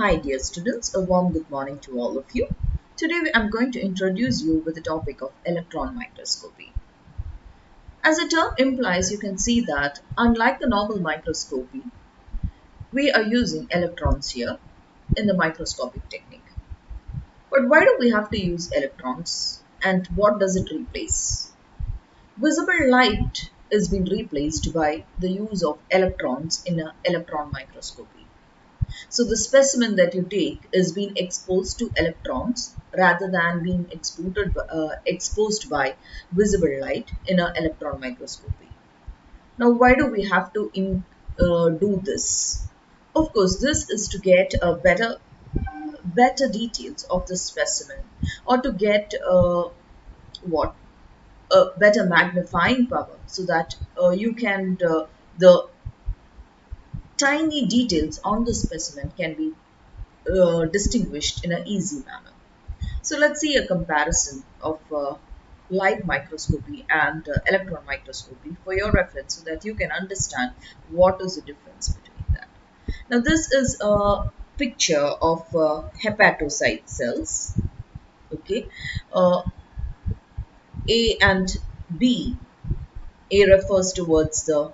Hi dear students, a warm good morning to all of you. Today I am going to introduce you with the topic of electron microscopy. As the term implies, you can see that unlike the normal microscopy, we are using electrons here in the microscopic technique. But why do we have to use electrons and what does it replace? Visible light is being replaced by the use of electrons in an electron microscopy. So the specimen that you take is being exposed to electrons rather than being exposed by visible light in an electron microscopy. Now, why do we have to do this? Of course, this is to get a better details of the specimen, or to get what a better magnifying power, so that you can the tiny details on the specimen can be distinguished in an easy manner. So let's see a comparison of light microscopy and electron microscopy for your reference so that you can understand what is the difference between that. Now this is a picture of hepatocyte cells. Okay, uh, A and B. A refers towards the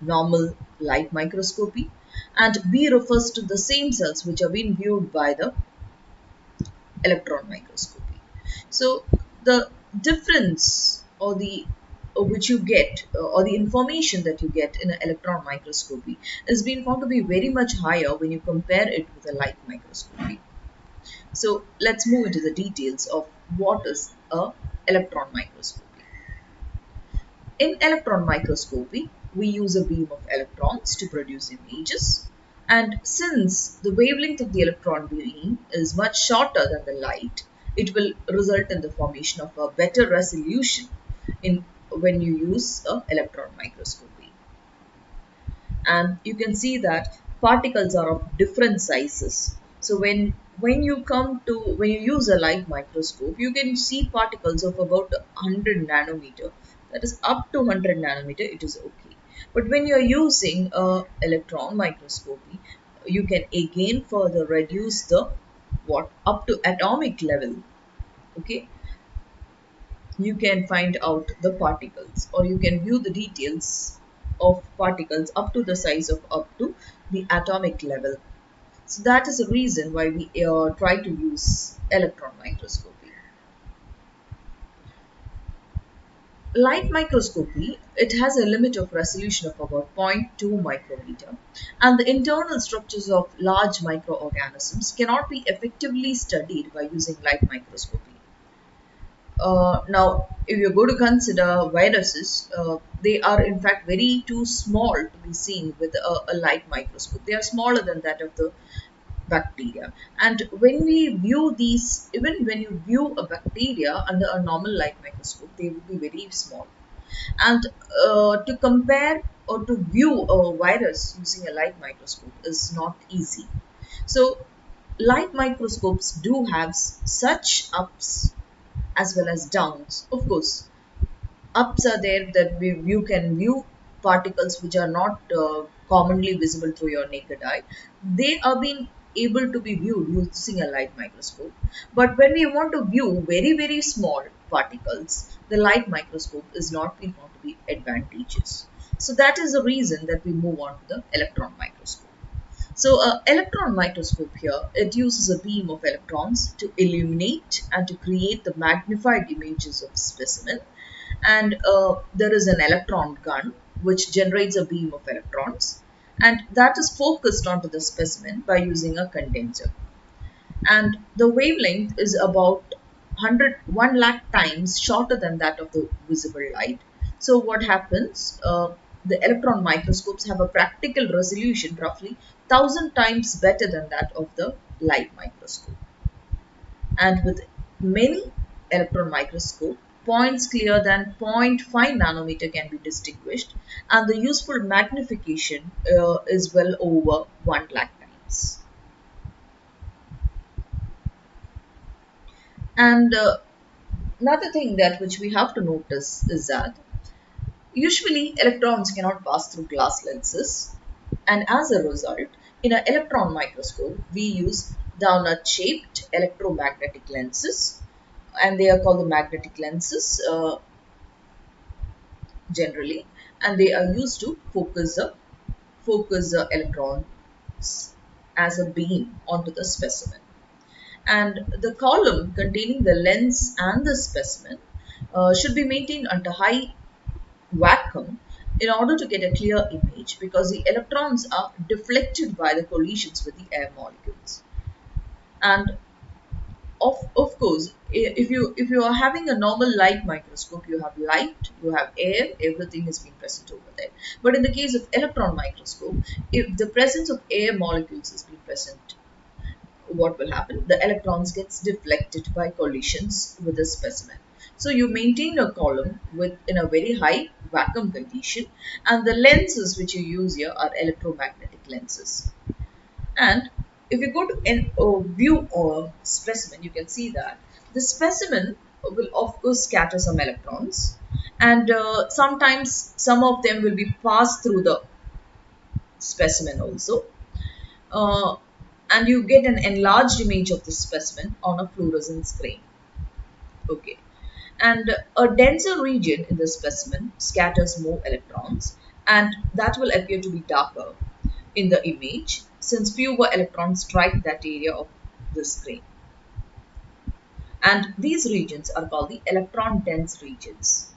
normal light microscopy and B refers to the same cells which are being viewed by the electron microscopy. So the difference or the which you get or the information that you get in an electron microscopy is being found to be very much higher when you compare it with a light microscopy. So let's move into the details of what is a electron microscopy. In electron microscopy, we use a beam of electrons to produce images. And since the wavelength of the electron beam is much shorter than the light, it will result in the formation of a better resolution in when you use an electron microscopy. And you can see that particles are of different sizes. So when you use a light microscope, you can see particles of about 100 nanometer. That is up to 100 nanometer, it is okay. But when you are using a electron microscopy, you can again further reduce the what up to atomic level. Okay, you can find out the particles, or you can view the details of particles up to the size of up to the atomic level. So that is the reason why we try to use electron microscopy. Light microscopy, it has a limit of resolution of about zero point 0.2 micrometer, and the internal structures of large microorganisms cannot be effectively studied by using light microscopy. Now, if you're going to consider viruses, they are in fact very too small to be seen with a light microscope. They are smaller than that of the bacteria. And when we view these, even when you view a bacteria under a normal light microscope, they will be very small. And to compare or to view a virus using a light microscope is not easy. So, light microscopes do have such ups as well as downs. Of course, ups are there that you can view particles which are not commonly visible through your naked eye. They are being able to be viewed using a light microscope. But when we want to view very small particles, the light microscope is not being found to be advantageous. So that is the reason that we move on to the electron microscope. So electron microscope here, it uses a beam of electrons to illuminate and to create the magnified images of specimen. And there is an electron gun which generates a beam of electrons, and that is focused onto the specimen by using a condenser. And the wavelength is about 1 lakh times shorter than that of the visible light. So what happens? The electron microscopes have a practical resolution roughly 1000 times better than that of the light microscope. And with many electron microscope, points clearer than zero point 0.5 nanometer can be distinguished, and the useful magnification is well over 1 lakh times. And another thing that which we have to notice is that usually electrons cannot pass through glass lenses, and as a result, In an electron microscope, we use donut-shaped electromagnetic lenses, and they are called the magnetic lenses generally, and they are used to focus the electrons as a beam onto the specimen. And the column containing the lens and the specimen should be maintained under high vacuum in order to get a clear image, because the electrons are deflected by the collisions with the air molecules. And of course, if you are having a normal light microscope, you have light, you have air, everything is being present over there. But in the case of electron microscope, if the presence of air molecules is being present, what will happen? The electrons gets deflected by collisions with the specimen. So you maintain a column with in a very high vacuum condition, and the lenses which you use here are electromagnetic lenses. And if you go to view or specimen, you can see that the specimen will of course scatter some electrons, and sometimes some of them will be passed through the specimen also. Uh, and you get an enlarged image of the specimen on a fluorescent screen. Okay. And a denser region in the specimen scatters more electrons, and that will appear to be darker in the image since fewer electrons strike that area of the screen. And these regions are called the electron dense regions.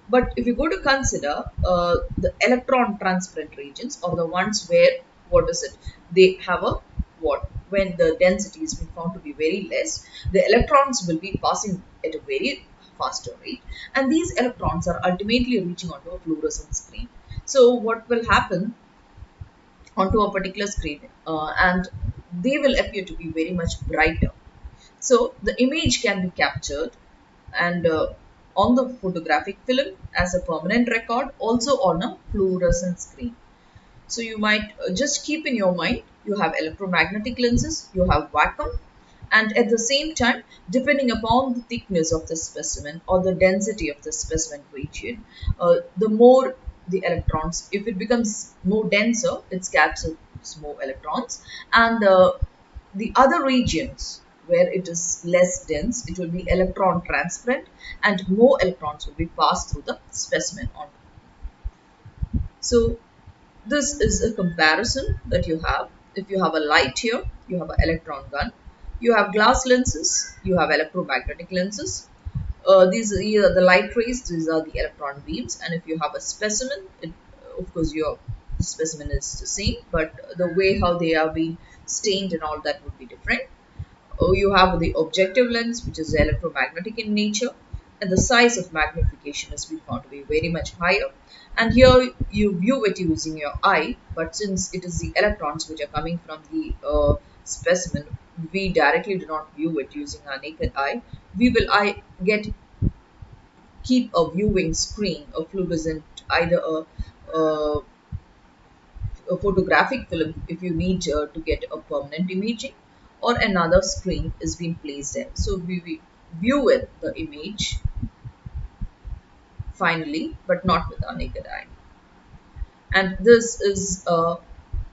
But if you go to consider the electron transparent regions, or the ones where, what is it? They have a what? When the density is being found to be very less, the electrons will be passing at a very faster rate, and these electrons are ultimately reaching onto a fluorescent screen. So what will happen onto a particular screen, and they will appear to be very much brighter. So the image can be captured and on the photographic film as a permanent record, also on a fluorescent screen. So you might just keep in your mind, you have electromagnetic lenses, you have vacuum, and at the same time, depending upon the thickness of the specimen or the density of the specimen region, the more the electrons, if it becomes more denser, it scatters more electrons, and the other regions where it is less dense, it will be electron transparent, and more electrons will be passed through the specimen on. So this is a comparison that you have. If you have a light here, you have an electron gun. You have glass lenses, you have electromagnetic lenses. These are either the light rays, these are the electron beams. And if you have a specimen, of course your specimen is the same, but the way how they are being stained and all that would be different. You have the objective lens, which is electromagnetic in nature, and the size of magnification is being found to be very much higher. And here you view it using your eye, but since it is the electrons which are coming from the specimen, we directly do not view it using our naked eye. We will keep a viewing screen, a fluorescent, either a photographic film if you need to get a permanent imaging, or another screen is being placed there. So we view it, the image finally, but not with our naked eye. And this is a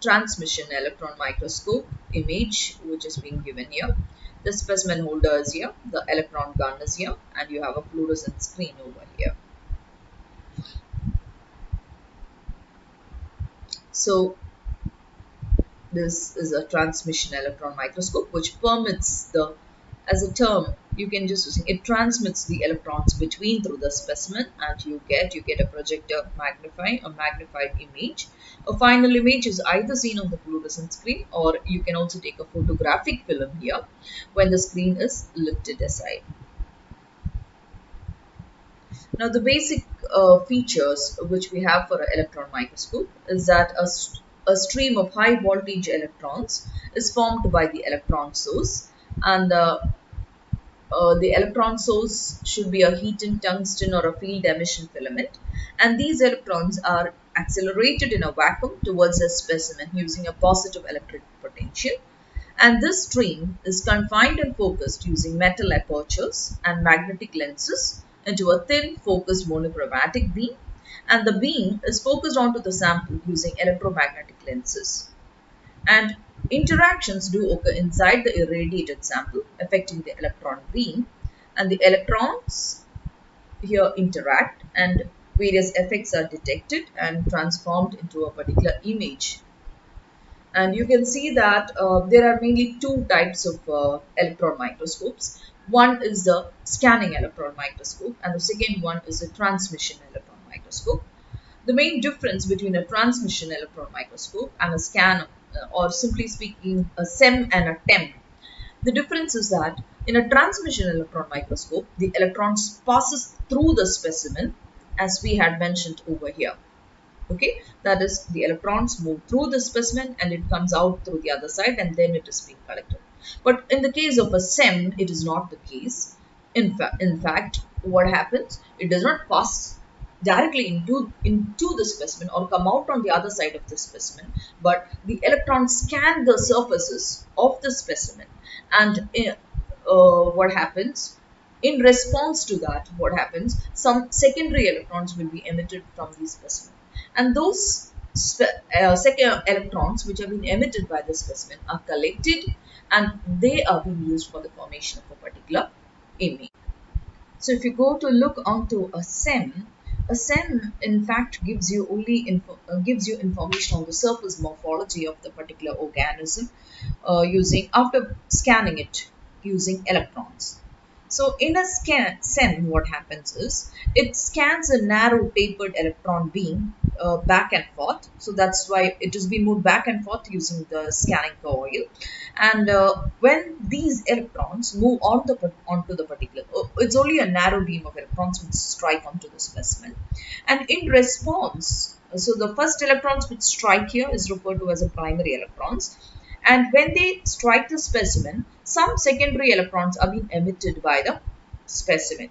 transmission electron microscope image which is being given here. The specimen holder is here, the electron gun is here, and you have a fluorescent screen over here. So this is a transmission electron microscope which permits the, as a term, you can just use it, transmits the electrons between through the specimen, and you get a projector magnifying a magnified image. A final image is either seen on the fluorescent screen, or you can also take a photographic film here when the screen is lifted aside. Now the basic features which we have for an electron microscope is that a stream of high voltage electrons is formed by the electron source, and the electron source should be a heated tungsten or a field emission filament, and these electrons are accelerated in a vacuum towards a specimen using a positive electric potential. And this stream is confined and focused using metal apertures and magnetic lenses into a thin focused monochromatic beam, and the beam is focused onto the sample using electromagnetic lenses. And interactions do occur inside the irradiated sample, affecting the electron beam, and the electrons here interact, and various effects are detected and transformed into a particular image. And you can see that there are mainly two types of electron microscopes. One is the scanning electron microscope, and the second one is the transmission electron microscope. The main difference between a transmission electron microscope and a scan, or simply speaking, a SEM and a TEM, the difference is that in a transmission electron microscope, the electrons passes through the specimen, as we had mentioned over here. Okay, that is, the electrons move through the specimen and it comes out through the other side, and then it is being collected. But in the case of a SEM, it is not the case. In fact, what happens, it does not pass directly into the specimen or come out on the other side of the specimen, but the electrons scan the surfaces of the specimen, and what happens, in response to that, what happens, some secondary electrons will be emitted from the specimen, and those second electrons which have been emitted by the specimen are collected, and they are being used for the formation of a particular image. So if you go to look onto a SEM in fact gives you only gives you information on the surface morphology of the particular organism, using after scanning it using electrons. So in a SEM, what happens is it scans a narrow tapered electron beam back and forth. So that's why it is being moved back and forth using the scanning coil. And when these electrons move onto the particular, it's only a narrow beam of electrons which strike onto the specimen. And in response, so the first electrons which strike here is referred to as a primary electrons. And when they strike the specimen, some secondary electrons are being emitted by the specimen.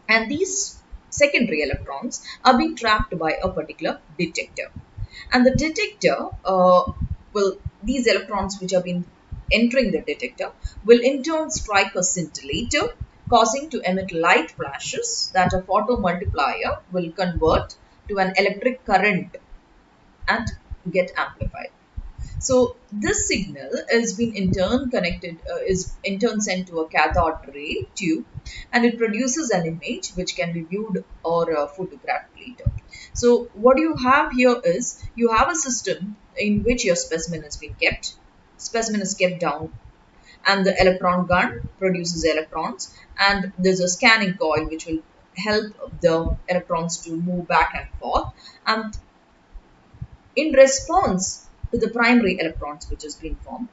And these secondary electrons are being trapped by a particular detector. And the detector these electrons which have been entering the detector will in turn strike a scintillator, causing to emit light flashes that a photomultiplier will convert to an electric current and get amplified. So this signal is being in turn is in turn sent to a cathode ray tube, and it produces an image which can be viewed or photographed later. So what you have here is you have a system in which your specimen is being kept. Specimen is kept down, and the electron gun produces electrons, and there's a scanning coil which will help the electrons to move back and forth, and in response to the primary electrons which has been formed.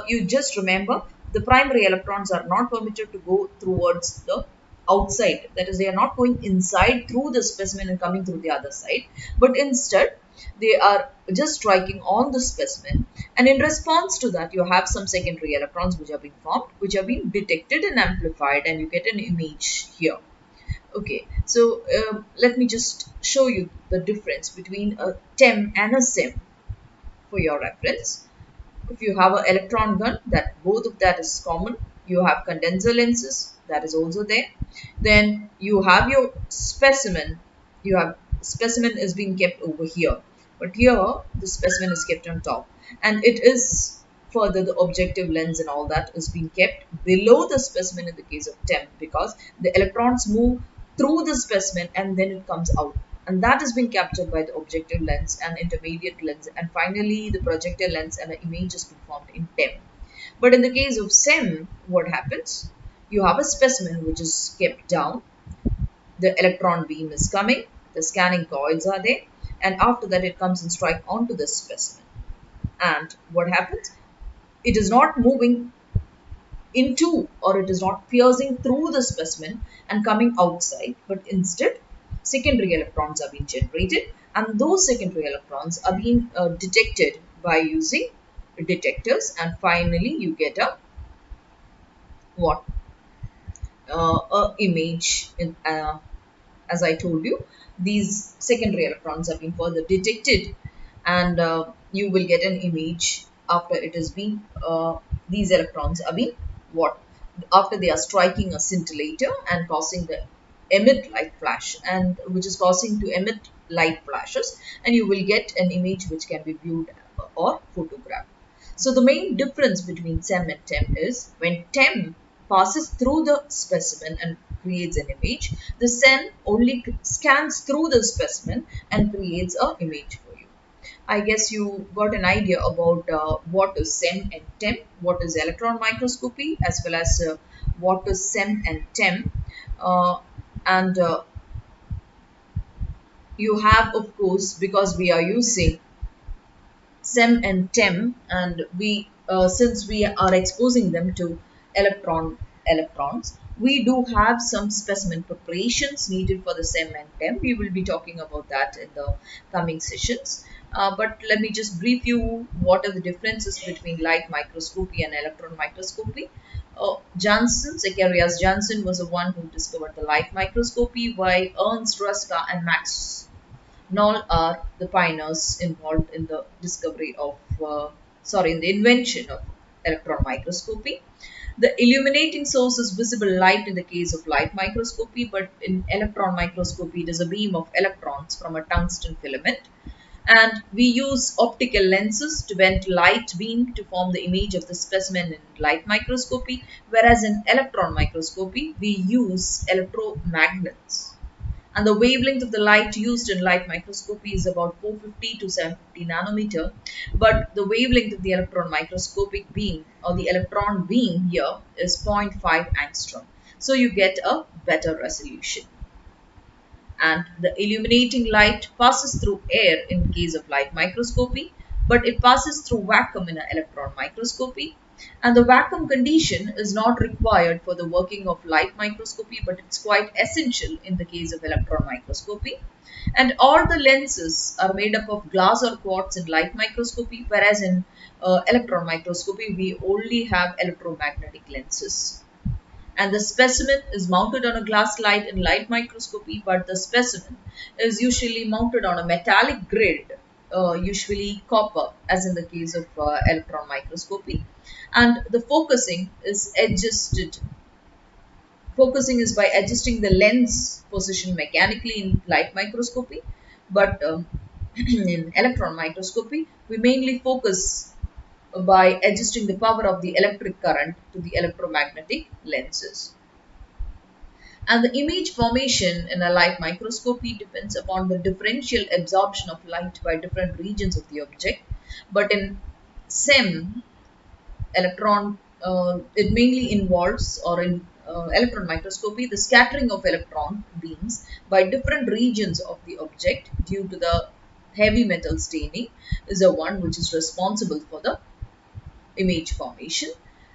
You just remember, the primary electrons are not permitted to go towards the outside. That is, they are not going inside through the specimen and coming through the other side, but instead they are just striking on the specimen. And in response to that, you have some secondary electrons which have been formed, which have been detected and amplified, and you get an image here. Okay, so let me just show you the difference between a TEM and a SEM for your reference. If you have an electron gun, that both of that is common. You have condenser lenses, that is also there. Then you have your specimen. You have specimen is being kept over here, but here the specimen is kept on top, and it is further the objective lens and all that is being kept below the specimen in the case of TEM, because the electrons move through the specimen and then it comes out, and that is being captured by the objective lens and intermediate lens, and finally the projector lens, and the image is being formed in TEM. But in the case of SEM, what happens? You have a specimen which is kept down, the electron beam is coming, the scanning coils are there, and after that it comes and strike onto the specimen. And what happens? It is not moving into, or it is not piercing through the specimen and coming outside, but instead secondary electrons are being generated, and those secondary electrons are being detected by using detectors, and finally you get a what a image in, as I told you, these secondary electrons have been further detected, and you will get an image after it has been these electrons are being what, after they are striking a scintillator and causing the emit light flash, and which is causing to emit light flashes, and you will get an image which can be viewed or photographed. So the main difference between SEM and TEM is when TEM passes through the specimen and creates an image, the SEM only scans through the specimen and creates an image for you. I guess you got an idea about what is SEM and TEM, what is electron microscopy, as well as what is SEM and TEM. And you have, of course, because we are using SEM and TEM, and we since we are exposing them to electrons, we do have some specimen preparations needed for the SEM and TEM. We will be talking about that in the coming sessions. But let me just brief you what are the differences between light microscopy and electron microscopy. Zacharias Janssen was the one who discovered the light microscopy, while Ernst Ruska and Max Knoll are the pioneers involved in the discovery of, in the invention of electron microscopy. The illuminating source is visible light in the case of light microscopy, but in electron microscopy, it is a beam of electrons from a tungsten filament. And we use optical lenses to bend light beam to form the image of the specimen in light microscopy, whereas in electron microscopy, we use electromagnets. And the wavelength of the light used in light microscopy is about 450 to 750 nanometer, but the wavelength of the electron microscopic beam or the electron beam here is zero 0.5 angstrom. So you get a better resolution. And the illuminating light passes through air in case of light microscopy, but it passes through vacuum in an electron microscopy. And the vacuum condition is not required for the working of light microscopy, but it's quite essential in the case of electron microscopy. And all the lenses are made up of glass or quartz in light microscopy, whereas in electron microscopy, we only have electromagnetic lenses. And the specimen is mounted on a glass slide in light microscopy, but the specimen is usually mounted on a metallic grid, usually copper, as in the case of electron microscopy. And the focusing is adjusted. Focusing is by adjusting the lens position mechanically in light microscopy, but in electron microscopy, we mainly focus by adjusting the power of the electric current to the electromagnetic lenses. And the image formation in a light microscopy depends upon the differential absorption of light by different regions of the object. But in SEM, it mainly involves, or in electron microscopy, the scattering of electron beams by different regions of the object due to the heavy metal staining is the one which is responsible for the image formation.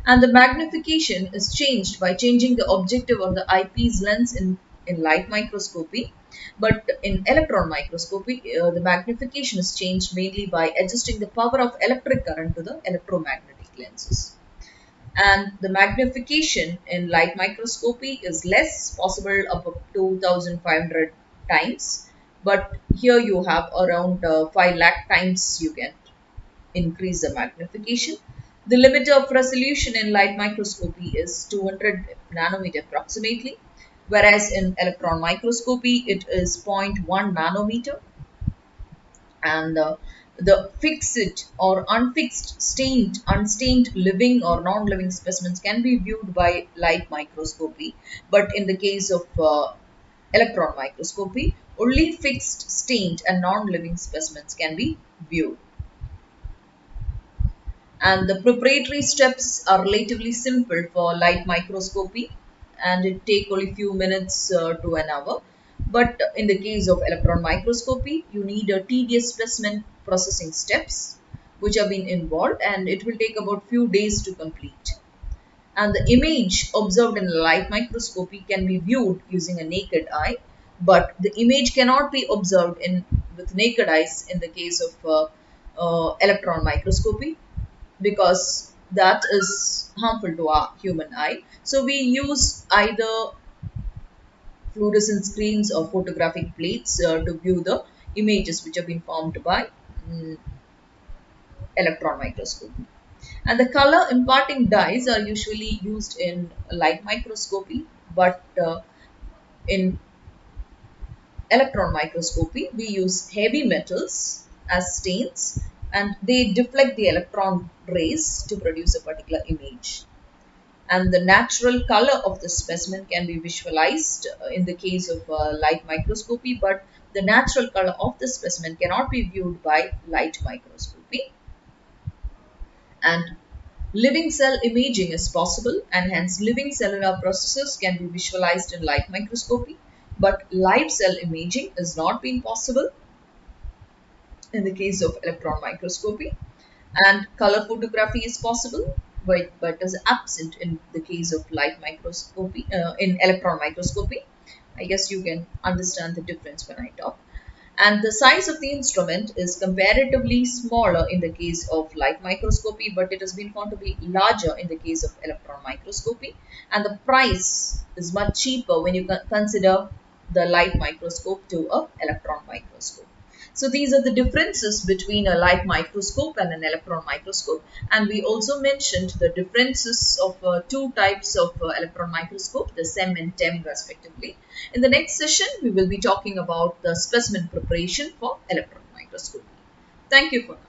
And the magnification is changed by changing the objective or the eyepiece lens in light microscopy. But in electron microscopy, the magnification is changed mainly by adjusting the power of electric current to the electromagnetic lenses. And the magnification in light microscopy is less, possible up to 2500 times. But here you have around 5 lakh times you can increase the magnification. The limit of resolution in light microscopy is 200 nanometer approximately, whereas in electron microscopy it is 0.1 nanometer. And the fixed or unfixed, unstained living or non-living specimens can be viewed by light microscopy, but in the case of electron microscopy, only fixed, stained and non-living specimens can be viewed. And the preparatory steps are relatively simple for light microscopy, and it take only few minutes to an hour. But in the case of electron microscopy, you need a tedious specimen processing steps which have been involved, and it will take about few days to complete. And the image observed in light microscopy can be viewed using a naked eye, but the image cannot be observed with naked eyes in the case of electron microscopy, because that is harmful to our human eye. So we use either fluorescent screens or photographic plates to view the images which have been formed by electron microscopy. And the color imparting dyes are usually used in light microscopy, but in electron microscopy we use heavy metals as stains, and they deflect the electron rays to produce a particular image. And the natural color of the specimen can be visualized in the case of light microscopy, but the natural color of the specimen cannot be viewed by light microscopy. And living cell imaging is possible, and hence living cellular processes can be visualized in light microscopy, but live cell imaging is not being possible in the case of electron microscopy. And color photography is possible, but is absent in the case of light microscopy, in electron microscopy. I guess you can understand the difference when I talk. And the size of the instrument is comparatively smaller in the case of light microscopy, but it has been found to be larger in the case of electron microscopy. And the price is much cheaper when you consider the light microscope to a electron microscope. So these are the differences between a light microscope and an electron microscope. And we also mentioned the differences of two types of electron microscope, the SEM and TEM respectively. In the next session, we will be talking about the specimen preparation for electron microscopy. Thank you for now.